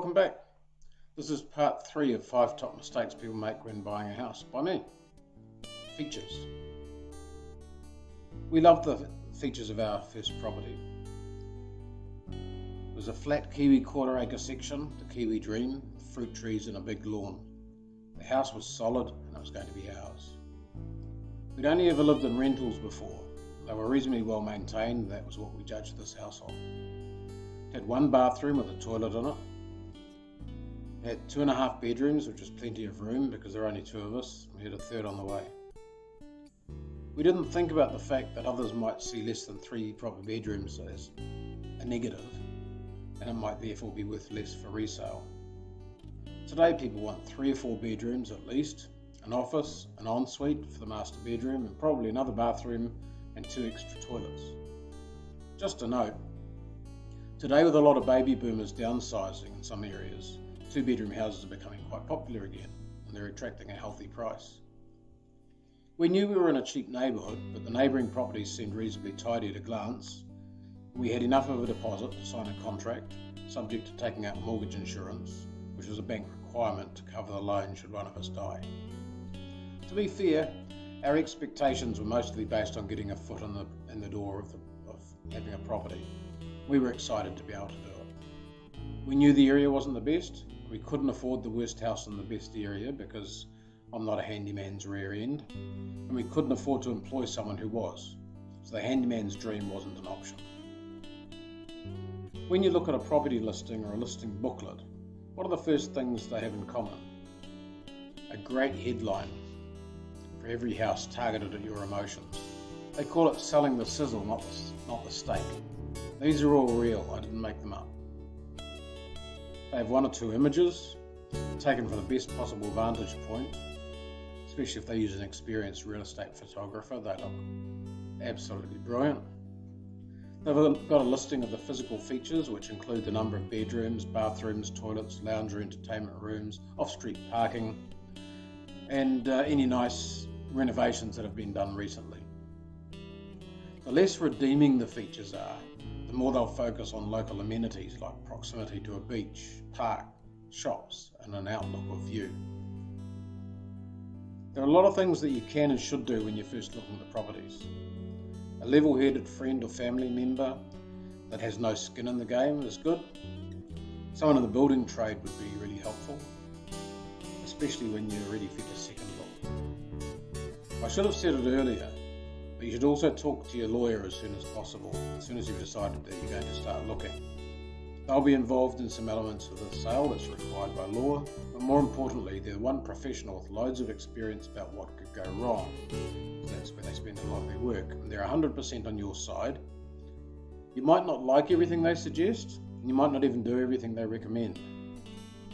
welcome back. This is part 3 of 5 top mistakes people make when buying a house by me. Features. We loved the features of our first property. It was a flat Kiwi quarter-acre section, the Kiwi dream, fruit trees and a big lawn. The house was solid and it was going to be ours. We'd only ever lived in rentals before. They were reasonably well maintained, that was what we judged this house on. It had one bathroom with a toilet in it. It had 2.5 bedrooms, which was plenty of room because there were only 2 of us. We had a third on the way. We didn't think about the fact that others might see less than 3 proper bedrooms as a negative, and it might therefore be worth less for resale. Today people want 3 or 4 bedrooms at least, an office, an ensuite for the master bedroom, and probably another bathroom and 2 extra toilets. Just a note, today with a lot of baby boomers downsizing in some areas, 2-bedroom houses are becoming quite popular again, and they're attracting a healthy price. We knew we were in a cheap neighbourhood, but the neighbouring properties seemed reasonably tidy at a glance. We had enough of a deposit to sign a contract, subject to taking out mortgage insurance, which was a bank requirement to cover the loan should one of us die. To be fair, our expectations were mostly based on getting a foot in the door of having a property. We were excited to be able to do it. We knew the area wasn't the best. We couldn't afford the worst house in the best area because I'm not a handyman's rear end, and we couldn't afford to employ someone who was, so the handyman's dream wasn't an option. When you look at a property listing or a listing booklet, what are the first things they have in common? A great headline for every house targeted at your emotions. They call it selling the sizzle, not the steak. These are all real, I didn't make them up. They have 1 or 2 images taken from the best possible vantage point, especially if they use an experienced real estate photographer. They look absolutely brilliant. They've got a listing of the physical features, which include the number of bedrooms, bathrooms, toilets, lounge or entertainment rooms, off-street parking, and any nice renovations that have been done recently. The less redeeming the features are, the more they'll focus on local amenities like proximity to a beach, park, shops, and an outlook or view. There are a lot of things that you can and should do when you're first looking at properties. A level-headed friend or family member that has no skin in the game is good. Someone in the building trade would be really helpful, especially when you're ready for your second look. I should have said it earlier, but you should also talk to your lawyer as soon as possible, as soon as you've decided that you're going to start looking. They'll be involved in some elements of the sale that's required by law, but more importantly, they're one professional with loads of experience about what could go wrong. That's where they spend a lot of their work, and they're 100% on your side. You might not like everything they suggest, and you might not even do everything they recommend.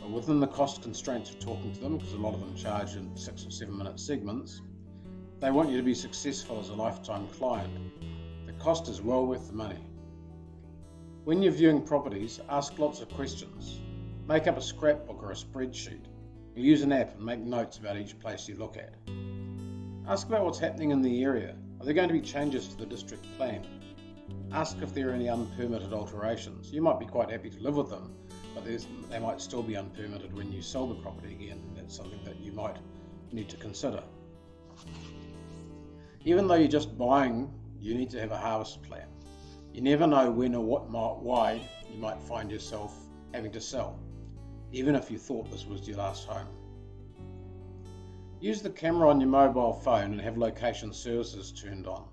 But within the cost constraints of talking to them, because a lot of them charge in 6 or 7 minute segments, they want you to be successful as a lifetime client. The cost is well worth the money. When you're viewing properties, ask lots of questions. Make up a scrapbook or a spreadsheet. Or use an app and make notes about each place you look at. Ask about what's happening in the area. Are there going to be changes to the district plan? Ask if there are any unpermitted alterations. You might be quite happy to live with them, but they might still be unpermitted when you sell the property again. That's something that you might need to consider. Even though you're just buying, you need to have a harvest plan. You never know when or why you might find yourself having to sell, even if you thought this was your last home. Use the camera on your mobile phone and have location services turned on.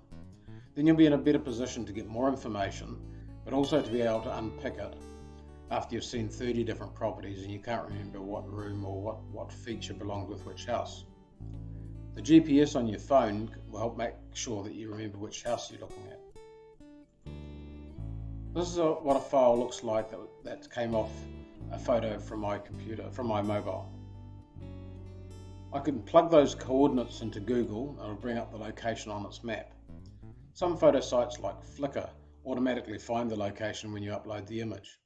Then you'll be in a better position to get more information, but also to be able to unpick it after you've seen 30 different properties and you can't remember what room or what feature belonged with which house. The GPS on your phone will help make sure that you remember which house you're looking at. This is what a file looks like that came off a photo from my computer, from my mobile. I can plug those coordinates into Google and it'll bring up the location on its map. Some photo sites like Flickr automatically find the location when you upload the image.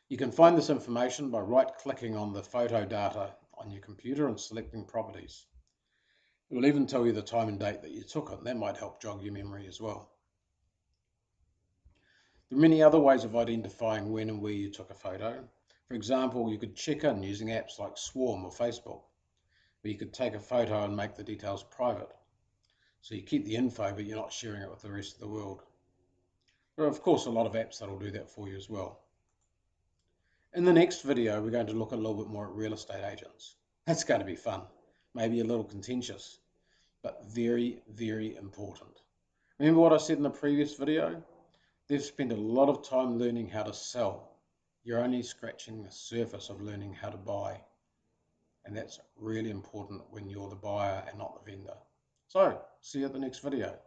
You can find this information by right-clicking on the photo data on your computer and selecting properties. It will even tell you the time and date that you took it, and that might help jog your memory as well. There are many other ways of identifying when and where you took a photo. For example, you could check in using apps like Swarm or Facebook, where you could take a photo and make the details private. So you keep the info, but you're not sharing it with the rest of the world. There are, of course, a lot of apps that'll do that for you as well. In the next video, we're going to look a little bit more at real estate agents. That's going to be fun, maybe a little contentious, but very, very important. Remember what I said in the previous video? They've spent a lot of time learning how to sell. You're only scratching the surface of learning how to buy. And that's really important when you're the buyer and not the vendor. So, see you at the next video.